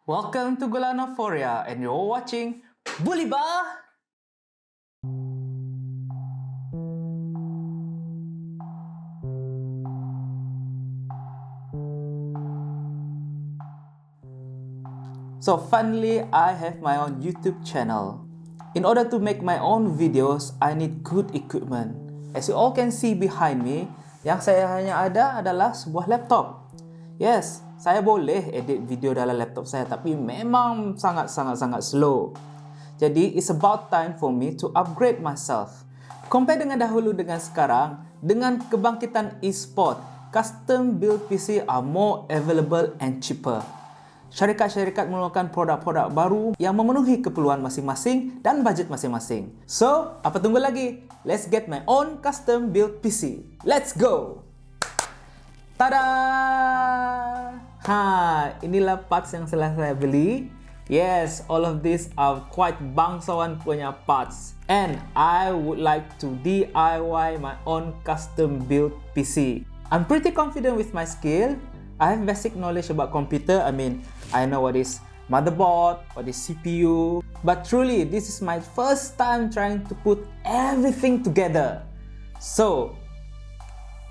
Welcome to Golanophoria and you're watching Bully Ba! So finally, I have my own YouTube channel. In order to make my own videos, I need good equipment. As you all can see behind me, yang saya hanya ada adalah sebuah laptop. Yes, saya boleh edit video dalam laptop saya, tapi memang sangat slow. Jadi, it's about time for me to upgrade myself. Compare dengan dahulu dengan sekarang, dengan kebangkitan e-sport, custom build PC are more available and cheaper. Syarikat-syarikat mengeluarkan produk-produk baru yang memenuhi keperluan masing-masing dan bajet masing-masing. So, apa tunggu lagi? Let's get my own custom build PC. Let's go! Tada! Inilah parts yang telah saya beli. Yes, all of these are quite bangsawan punya parts. And I would like to DIY my own custom build PC. I'm pretty confident with my skill. I have basic knowledge about computer. I know what is motherboard, what is CPU. But truly, this is my first time trying to put everything together. So,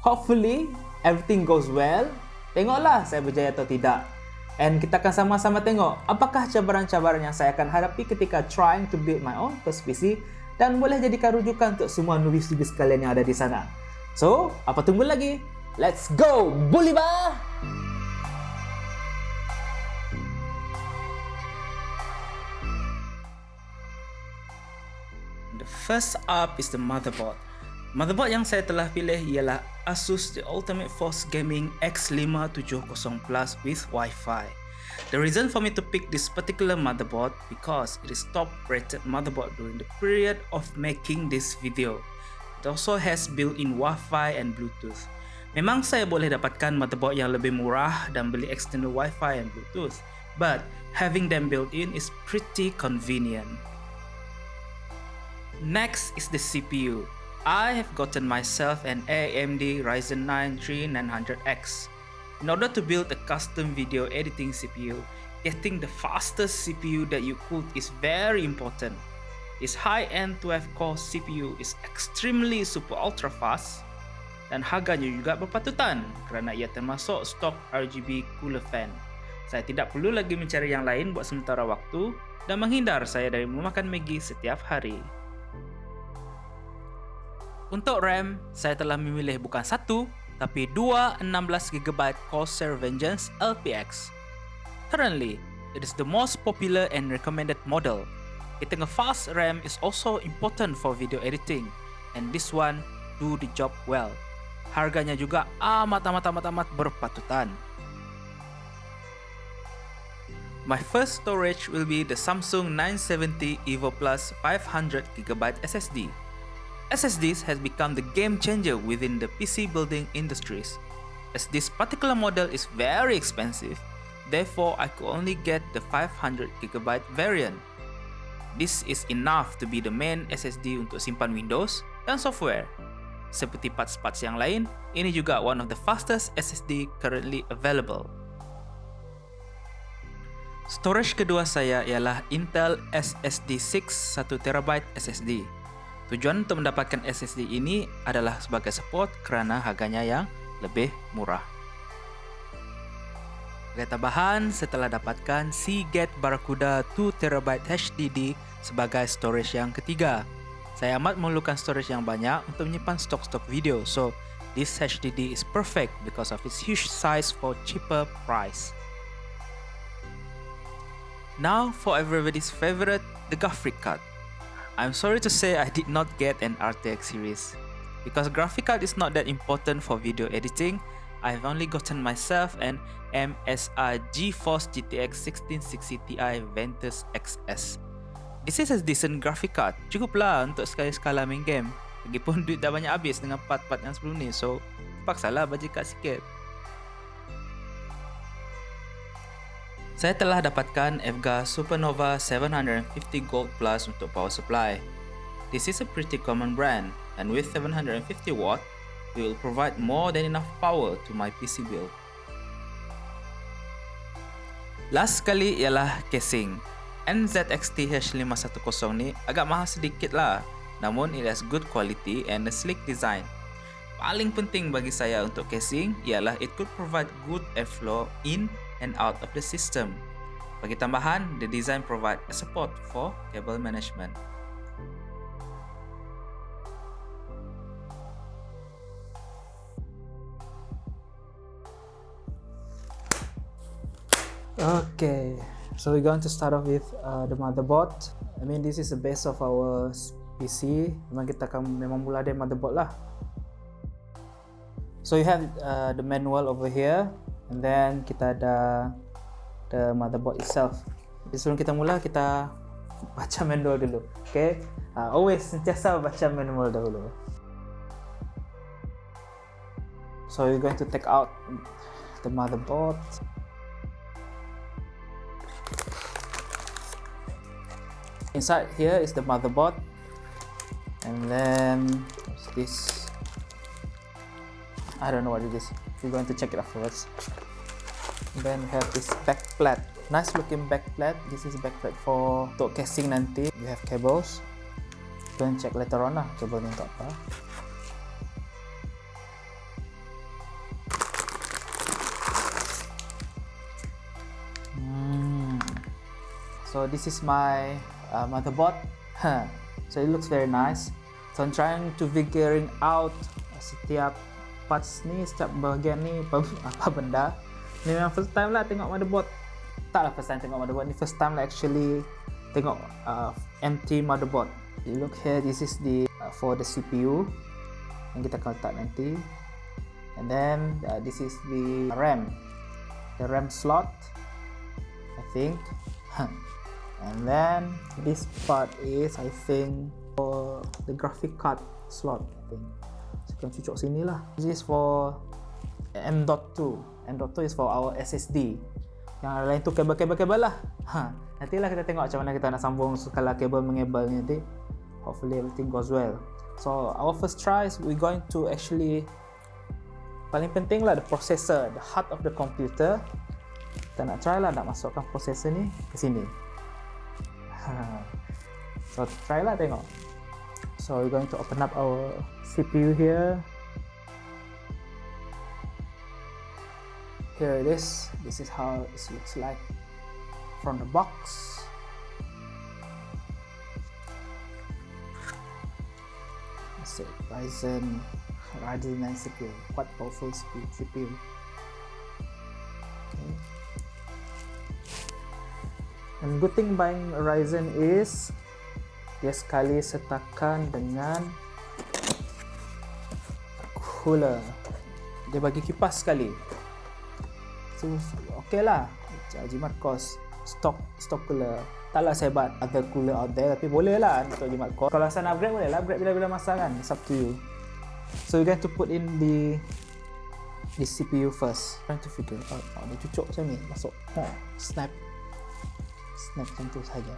hopefully, everything goes well. Tengoklah saya berjaya atau tidak. And kita akan sama-sama tengok apakah cabaran-cabaran yang saya akan hadapi ketika trying to build my own first PC dan boleh jadikan rujukan untuk semua newbies-newbies kalian yang ada di sana. So, apa tunggu lagi? Let's go, Bully Ba! The first up is the motherboard. Motherboard yang saya telah pilih ialah Asus The Ultimate Force Gaming X570 Plus with Wi-Fi. The reason for me to pick this particular motherboard because it is top rated motherboard during the period of making this video. It also has built-in Wi-Fi and Bluetooth. Memang saya boleh dapatkan motherboard yang lebih murah dan beli external Wi-Fi and Bluetooth, but having them built-in is pretty convenient. Next is the CPU. I have gotten myself an AMD Ryzen 9 3900X. In order to build a custom video editing CPU, getting the fastest CPU that you could is very important. This high-end 12-core CPU is extremely super ultra fast dan harganya juga berpatutan kerana ia termasuk stok RGB cooler fan. Saya tidak perlu lagi mencari yang lain buat sementara waktu dan menghindar saya dari memakan Maggi setiap hari. Untuk RAM, saya telah memilih bukan satu, tapi dua 16GB Corsair Vengeance LPX. Currently, it is the most popular and recommended model. Getting a fast RAM is also important for video editing, and this one do the job well. Harganya juga amat berpatutan. My first storage will be the Samsung 970 EVO Plus 500GB SSD. SSDs has become the game changer within the PC building industries. As this particular model is very expensive, therefore I could only get the 500GB variant. This is enough to be the main SSD untuk simpan Windows dan software. Seperti parts-parts yang lain, ini juga one of the fastest SSD currently available. Storage kedua saya ialah Intel SSD 6 1TB SSD. Tujuan untuk mendapatkan SSD ini adalah sebagai support kerana harganya yang lebih murah. Sebagai tambahan, setelah dapatkan Seagate Barracuda 2TB HDD sebagai storage yang ketiga. Saya amat memerlukan storage yang banyak untuk menyimpan stok-stok video, so this HDD is perfect because of its huge size for cheaper price. Now for everybody's favorite, the graphic card. I'm sorry to say I did not get an RTX series. Because graphic card is not that important for video editing, I've only gotten myself an MSI GeForce GTX 1660 Ti Ventus XS. This is a decent graphic card, cukuplah untuk sekali-sekala main game. Lagipun duit dah banyak habis dengan part-part yang sebelum ni, so terpaksalah bajet card sikit. Saya telah dapatkan EVGA Supernova 750 Gold Plus untuk power supply. This is a pretty common brand, and with 750 watt, it will provide more than enough power to my PC build. Last sekali ialah casing. NZXT H510 ni agak mahal sedikit lah, namun it has good quality and a sleek design. Paling penting bagi saya untuk casing ialah it could provide good airflow in and out of the system. Bagi tambahan, the design provide a support for cable management. Okay, so we're going to start off with the motherboard. I mean, this is the base of our PC. Memang kita akan mula dari motherboard lah. So you have the manual over here, and then kita ada the motherboard itself. Jadi sebelum kita mula, kita baca manual dulu. Okay, always sentiasa baca manual dahulu. So you're going to take out the motherboard. Inside here is the motherboard, and then what's this? I don't know what it is. We're going to check it afterwards. And then we have this back plate. Nice looking back plate. This is back plate for untuk casing nanti. You have cables. Go and check later on lah kabel ni untuk apa. So this is my motherboard. So it looks very nice. So I'm trying to figuring out setiap parts ni, setiap bahagian ni apa benda. Ni memang first time lah tengok motherboard. Taklah first time tengok motherboard ni, first time lah actually tengok empty motherboard. You look here, this is the for the CPU yang kita akan letak nanti. And then this is the RAM slot, I think. And then this part is, I think, for the graphic card slot, I think. So kita cucuk sini lah. This is for M.2. M.2 is for our SSD. Yang lain tu kabel-kabel lah. Nantilah kita tengok macam mana kita nak sambung sekala kabel mengebel nanti. Hopefully everything goes well. So our first try is we're going to actually, paling penting lah the processor, the heart of the computer. Kita nak try lah nak masukkan processor ni ke sini. So try lah tengok. So we're going to open up our CPU here. Here it is. This is how it looks like from the box. Let's see, Ryzen 9 CPU, quite powerful CPU. Okay. And good thing buying Ryzen is dia sekali sertakan dengan cooler. Dia bagi kipas sekali. So okay lah. Jimat cost stock cooler. Taklah saya buat other cooler out there, tapi boleh lah untuk jimat cost. Kalau saya nak upgrade boleh lah, upgrade bila-bila masa kan. It's up to you. So you have to put in the CPU first. Trying to figure out. Dia cucuk macam ni, masuk. Snap macam tu saja.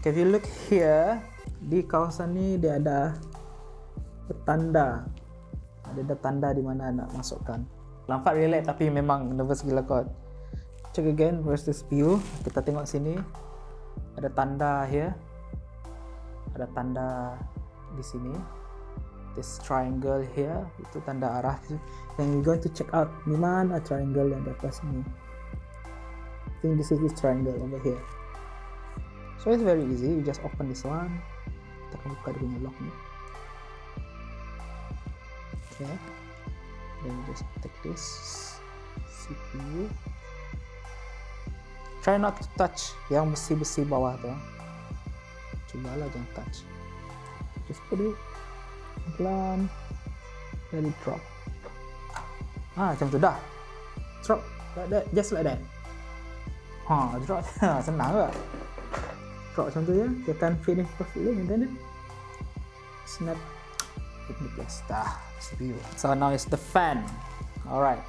Okay, if you look here, di kawasan ni dia ada tanda. Ada tanda di mana nak masukkan. Nampak relax tapi memang nervous gila kot. Check again, where's the CPU? Kita tengok sini. Ada tanda here. Ada tanda di sini. This triangle here, itu tanda arah. Then we're going to check out di mana triangle yang di atas sini. I think this is this triangle over here. So it's very easy. You just open this one. Kita akan buka dia punya lock ni. Okay. Then you just take this CPU. Try not to touch yang besi-besi bawah tu. Cubalah jangan touch. Just put it pelan. Let it drop. Macam tu dah. Drop like that, just like that. Drop. Senang ke? Drop macam tu je. Dia akan finish perfectly and then snap it in place. CPU. So now is the fan. Alright.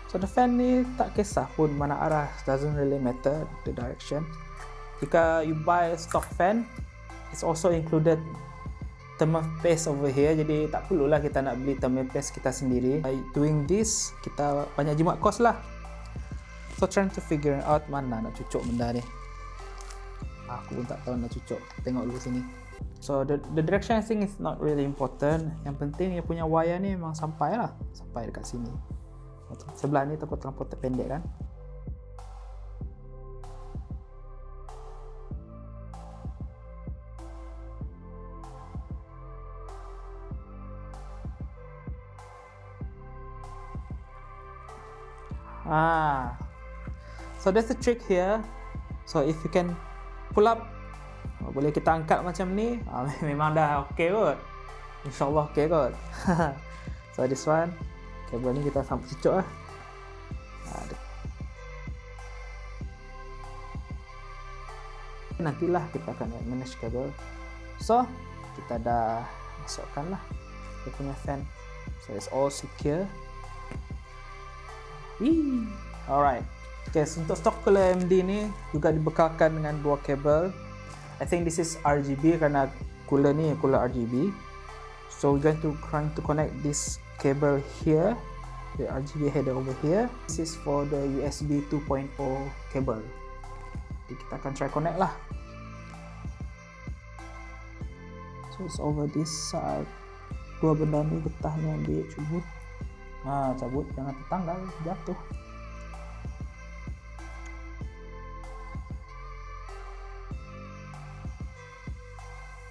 So the fan ni tak kisah pun mana arah, doesn't really matter the direction. Jika you buy stock fan, it's also included thermal paste over here, jadi tak perlulah kita nak beli thermal paste kita sendiri. By doing this, kita banyak jimat kos lah. So trying to figure out mana nak cucuk benda ni. Aku pun tak tahu nak cucuk. Tengok dulu sini. So the direction I think is not really important. Yang penting dia punya wire ni memang sampai lah. Sampai dekat sini. Sebelah ni takut terlampau terpendek kan. So that's the trick here. So if you can pull up, boleh kita angkat macam ni, memang dah okey kot. InsyaAllah okey kot. So this one, kabel ni kita sambung cucuk lah. Nantilah kita akan manage kabel. So kita dah masukkan lah dia punya fan. So it's all secure. Alright. Okay, so untuk stok cooler AMD ni juga dibekalkan dengan dua kabel. I think this is RGB kerana cooler ni cooler RGB. So we're going to trying to connect this cable here, the RGB header over here. This is for the USB 2.0 cable. Jadi kita akan try connect lah. So it's over this side. Dua benda ni getah ni ambil, cabut. Cabut, jangan tertanggal, jatuh.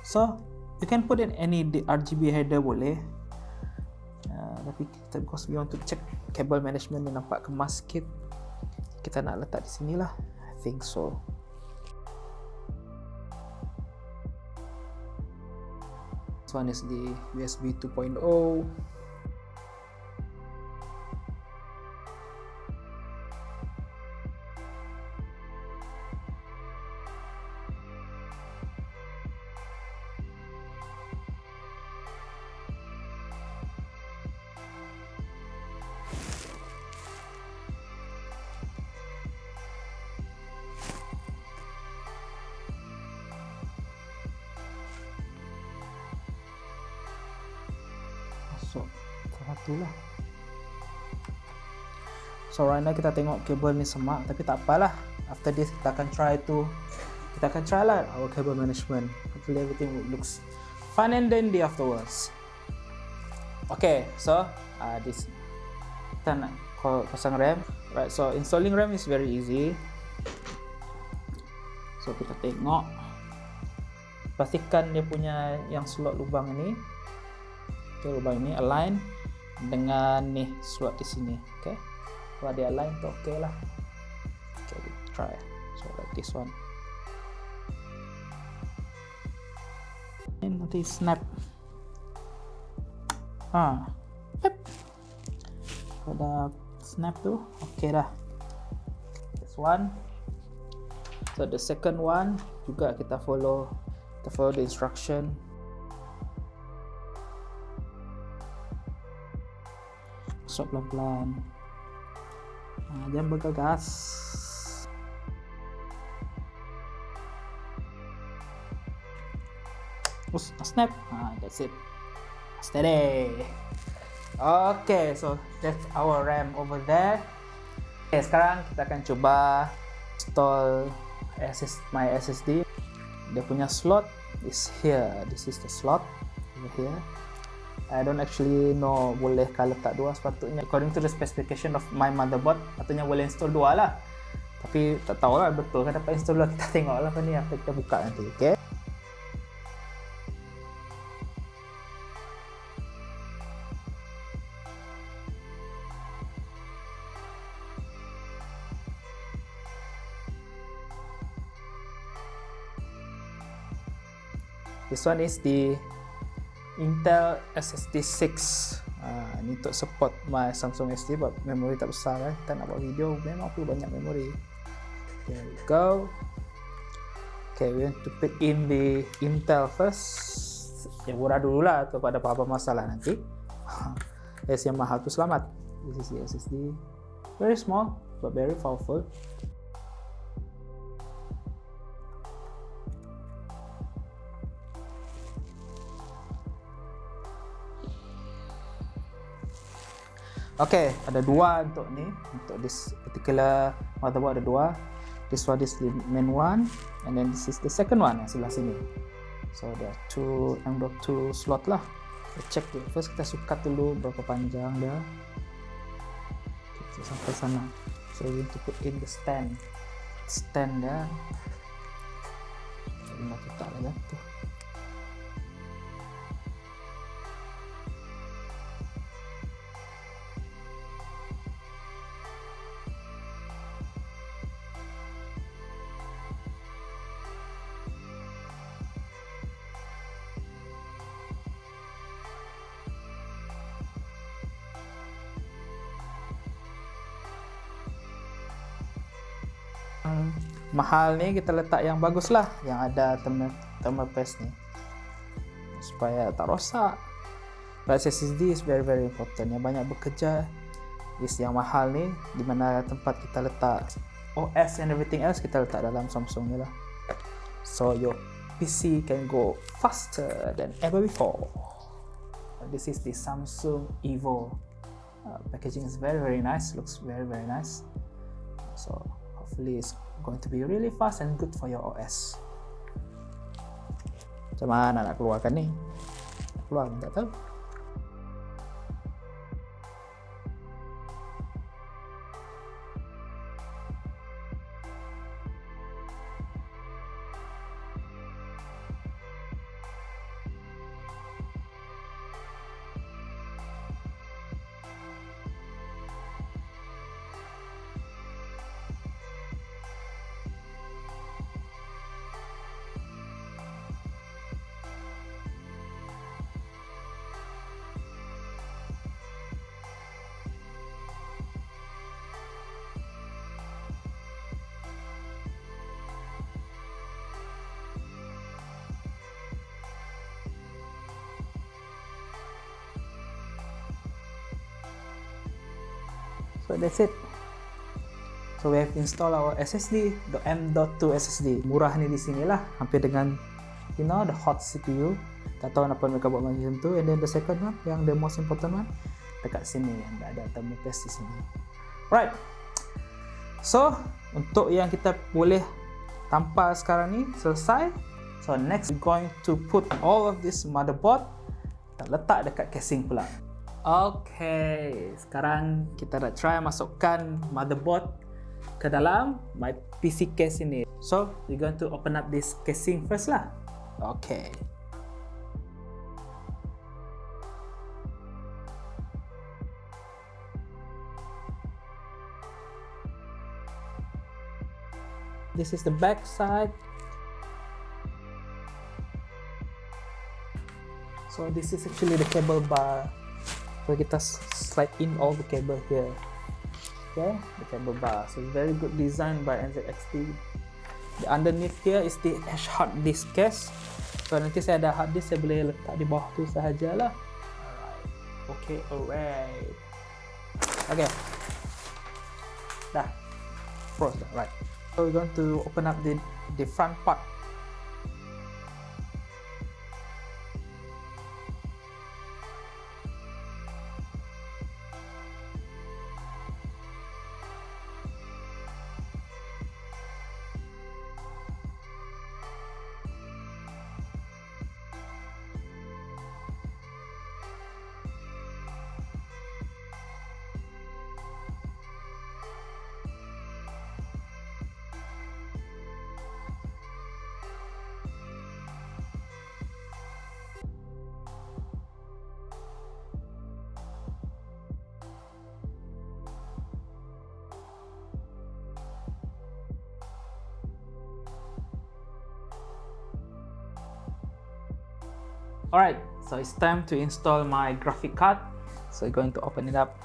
So you can put in any RGB header boleh. Tapi kita, because we want to check cable management ni nampak kemas sikit, kita nak letak di sini lah. I think so. This one is the USB 2.0. Satu lah. So right now kita tengok kabel ni semak, tapi tak apalah. After this kita akan try lah our cable management. Hopefully everything looks fine and dandy afterwards. Okay, so this kita nak pasang RAM. Right, so installing RAM is very easy. So kita tengok, pastikan dia punya yang slot lubang ini, lubang ini align dengan nih slot di sini. Okay, kalau dia align tu okay lah. Okay, kita try. So like this one. And nanti snap. Yep. Kalau snap tu okay dah. This one. So the second one juga kita follow the instruction. Masuk pelan-pelan. Jangan bergegas. Snap. That's it. Steady. Okay, so that's our RAM over there. Okay, sekarang kita akan coba install my SSD. Dia punya slot is here. This is the slot over here. I don't actually know boleh kah letak dua. Sepatutnya according to the specification of my motherboard, patutnya boleh install dua lah. Tapi tak tahu lah betul kan dapat install dua. Kita tengok lah apa ni, apa kita buka nanti. Okay. This one is the Intel SSD 6. Ni untuk support my Samsung SD, but memori tak besar kan. Kita nak buat video memang perlu banyak memori. There we go. Okay, we want to put in the Intel first. Yang murah dulu lah, atau pada apa-apa masalah nanti. Yang mahal tu selamat. This is the SSD. Very small but very powerful. Okay, ada dua untuk ni, untuk this particular motherboard ada dua. This one is the main one, and then this is the second one yang sebelah sini. So there are two M.2 slot lah. Kita check dulu. First kita sukat dulu berapa panjang dia. Okay, sampai sana. So we need to put in the stand dia. Kita letak lah tu. Mahal ni kita letak yang bagus lah, yang ada thermal paste ni supaya tak rosak. But SSD is very important. Yang banyak bekerja is yang mahal ni, di mana tempat kita letak OS and everything else kita letak dalam Samsung ni lah. So your PC can go faster than ever before. This is the Samsung Evo. Packaging is very nice, looks very nice. So hopefully it's going to be really fast and good for your OS. Macam mana nak keluarkan ni? Keluar tak tahu. So that's it. So we have installed our SSD, the M.2 SSD. Murah ni di sini lah, hampir dengan the hot CPU. Tak tahu kenapa mereka buat macam tu. And then the second one, yang the most important one, dekat sini yang ada thermal paste di sini. Right. So untuk yang kita boleh tampal sekarang ni selesai. So next we're going to put all of this motherboard, kita letak dekat casing pula. Okay, sekarang kita dah try masukkan motherboard ke dalam my PC case ini. So we're going to open up this casing first lah. Okay. This is the back side. So this is actually the cable bar. So kita slide in all the cable here. Okay, the cable bar. So very good design by NZXT. The underneath here is the hard disk case. So nanti saya ada hard disk, saya boleh letak di bawah tu sahajalah. Alright. Okay, alright. Okay. Dah. Froze dah. Right. So we're going to open up the front part. Alright, so it's time to install my graphic card. So I'm going to open it up.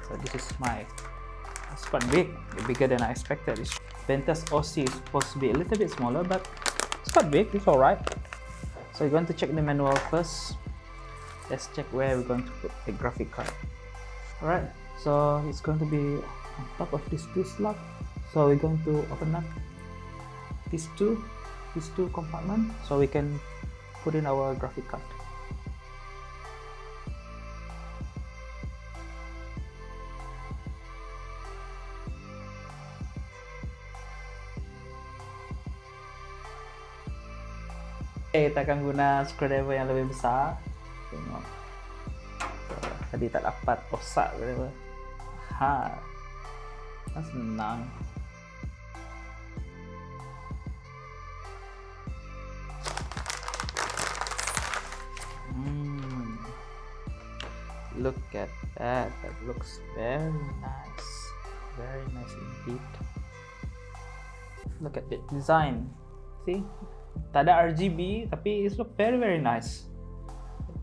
So this is it's quite big, bigger than I expected. It's Ventus OC is supposed to be a little bit smaller, but it's quite big, it's alright. So we're going to check the manual first. Let's check where we're going to put the graphic card. Alright, so it's going to be on top of these two slots. So we're going to open up these two compartments so we can put in our graphic card. Kita akan guna screwdriver yang lebih besar. Tengok. Tadi tak dapat rosak screwdriver. Kan senang. Look at that. That looks very nice. Very nice indeed. Look at the design. See? Tak ada RGB tapi it look very very nice.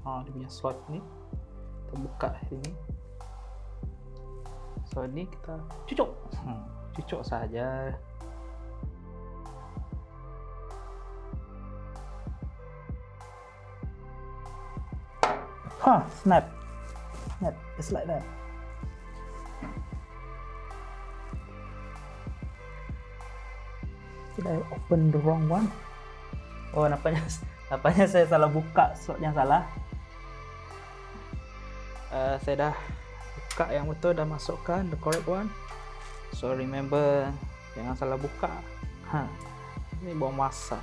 Dia punya slot ni kita buka sini. So ni kita cucuk. Cucuk saja. Snap. It's like that. Did I open the wrong one? Oh, nampaknya saya salah buka slot yang salah. Saya dah buka yang betul, dah masukkan the correct one. So remember, jangan salah buka. Ini bawang masa.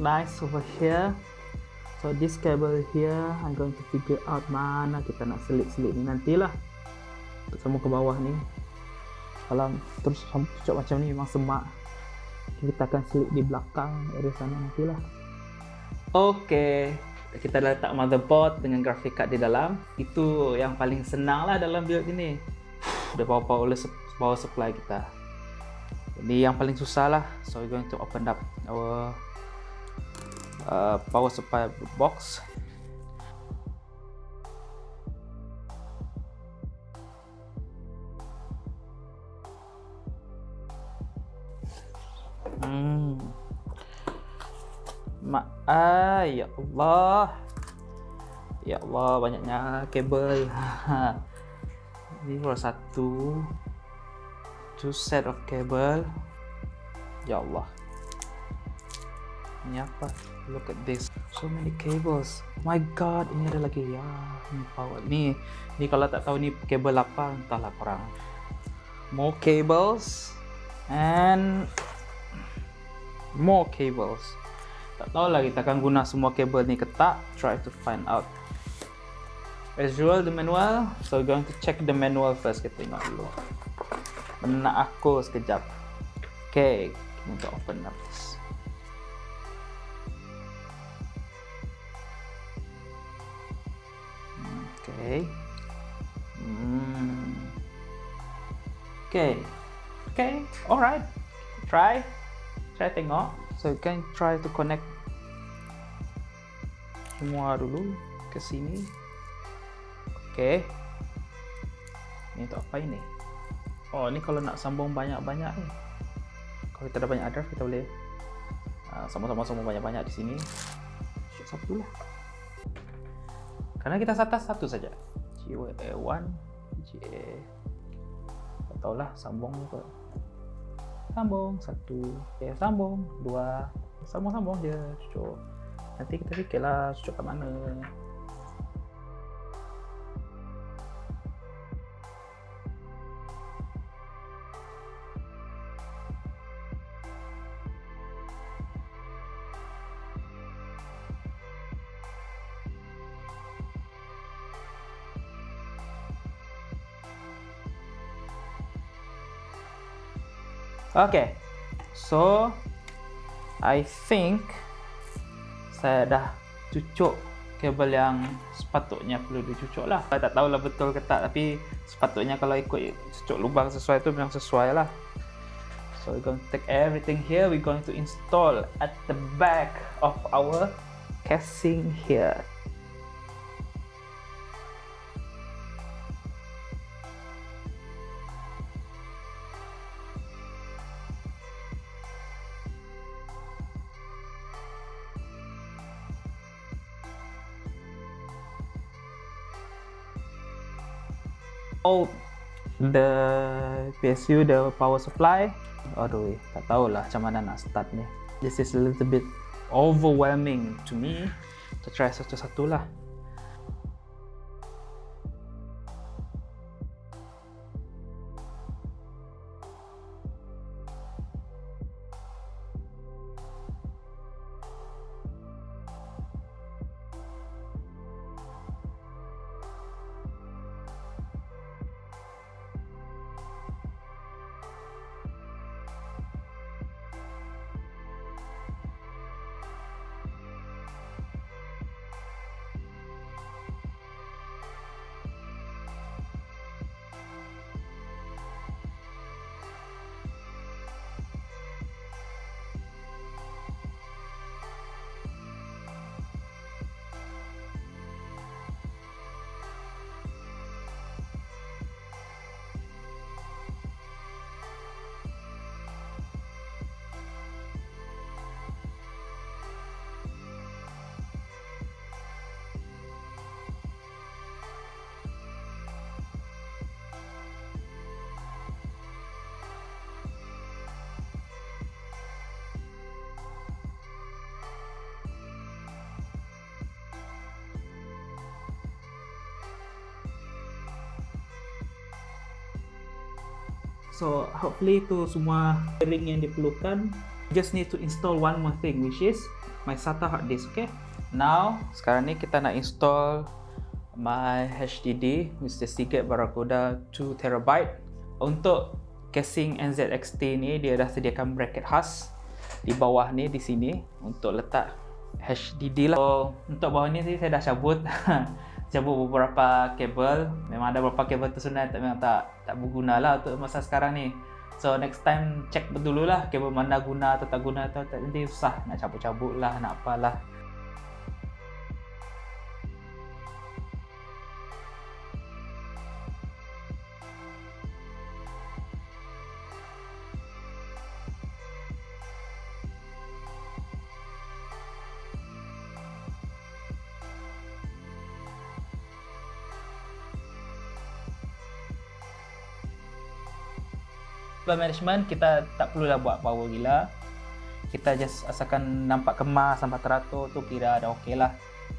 Nice over here. So this cable here, I'm going to figure out mana kita nak selit-selit ni nantilah. Untuk sambung ke bawah ni. Kalau terus cucuk macam ni memang semak. Kita akan selit di belakang area sana nantilah. Okay, kita dah letak motherboard dengan graphic card di dalam. Itu yang paling senang lah dalam build ini. Udah power supply kita. Jadi yang paling susah lah. So we're going to open up our power supply box. Ya Allah. Ya Allah, banyaknya kabel. Ini baru two set of cable. Ya Allah. Ini apa? Look at this. So many cables. My god, ini ada lagi ya. Ini power. Ni kalau tak tahu ni kabel apa, entahlah korang. More cables and more cables. Tak tahu lah kita akan guna semua kabel ni ke tak. Try to find out. As usual, the manual. So we're going to check the manual first. Kita tengok dulu. Benak aku sekejap. Okay, kita open up this. Okay. Okay. Alright. Try tengok. So you can try to connect semua dulu ke sini. Okay. Ini untuk apa ini? Oh, ini kalau nak sambung banyak-banyak ni. Kalau kita ada banyak drive, kita boleh sambung banyak-banyak di sini. Satu lah. Karena kita atas satu saja. GA1, GA. Tak tahulah sambung apa. Sambung satu, sambung dua, sambung je cucuk. Nanti kita fikirlah cucuk kat mana. Okay, so I think saya dah cucuk kabel yang sepatutnya perlu dicucuk lah. Saya tak tahulah betul ke tak, tapi sepatutnya kalau ikut cucuk lubang sesuai tu memang sesuai lah. So we're going to take everything here. We're going to install at the back of our casing here. The PSU, the power supply. Aduh, tak tahulah macam mana nak start ni. This is a little bit overwhelming to me. Kita try satu-satu lah. So hopefully itu semua ring yang diperlukan. Just need to install one more thing, which is my SATA hard disk. Okay, now sekarang ni kita nak install my HDD, which is Seagate Barracuda 2TB. Untuk casing NZXT ni dia dah sediakan bracket khas di bawah ni, di sini untuk letak HDD lah. So untuk bawah ni saya dah cabut cabut beberapa kabel. Memang ada beberapa kabel tersunat memang tak berguna lah untuk masa sekarang ni. So next time check betul dulu lah kabel mana guna atau tak guna, atau nanti susah nak cabut-cabut lah, nak apalah. Management kita tak perlulah buat power gila, kita just asalkan nampak kemas sampai teratur tu kira dah okey lah.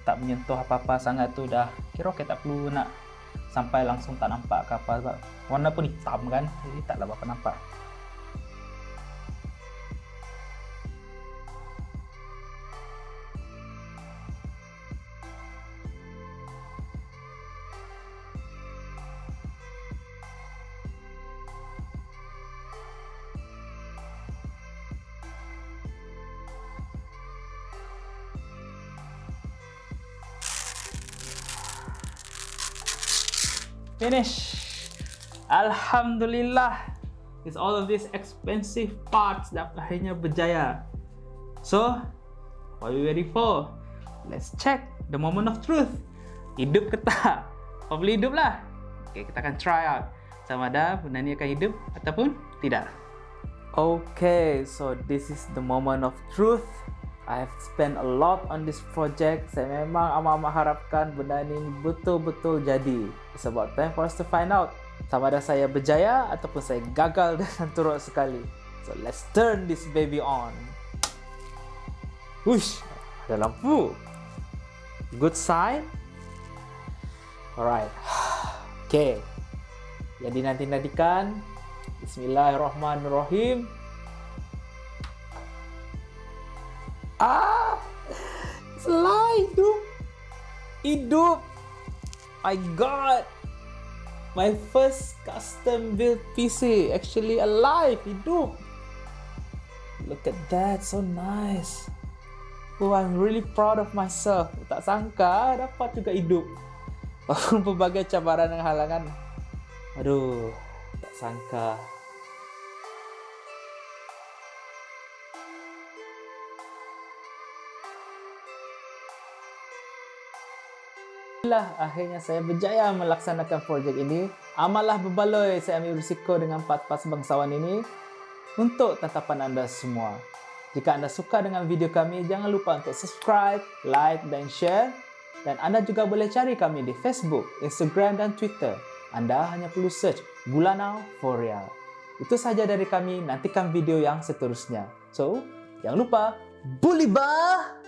Tak menyentuh apa-apa sangat tu dah kira okey, tak perlu nak sampai langsung tak nampak ke apa, sebab warna pun hitam kan, jadi taklah berapa nampak. Finish. Alhamdulillah. It's all of these expensive parts that akhirnya berjaya. So, what are we waiting for? Let's check the moment of truth. Hidup ke tak? Probably hidup lah. Okay, kita akan try out sama ada benda ni akan hidup ataupun tidak. Okay, so this is the moment of truth. I have spent a lot on this project. Saya memang amat-amat harapkan benda ni betul-betul jadi. It's about time for us to find out sama ada saya berjaya ataupun saya gagal dengan turut sekali. So let's turn this baby on. Wush, ada lampu. Good sign. Alright. Okay. Yang dinanti-nantikan. Bismillahirrahmanirrahim. It's alive, hidup. My God, my first custom built PC actually alive, hidup. Look at that, so nice. Oh, I'm really proud of myself. Tak sangka dapat juga hidup walaupun berbagai cabaran dan halangan. Aduh, tak sangka. Akhirnya saya berjaya melaksanakan projek ini. Amatlah berbaloi saya ambil risiko dengan part-part bangsawan ini untuk tatapan anda semua. Jika anda suka dengan video kami, jangan lupa untuk subscribe, like dan share. Dan anda juga boleh cari kami di Facebook, Instagram dan Twitter. Anda hanya perlu search Gulanau for Real. Itu sahaja dari kami, nantikan video yang seterusnya. So, jangan lupa, bully bah!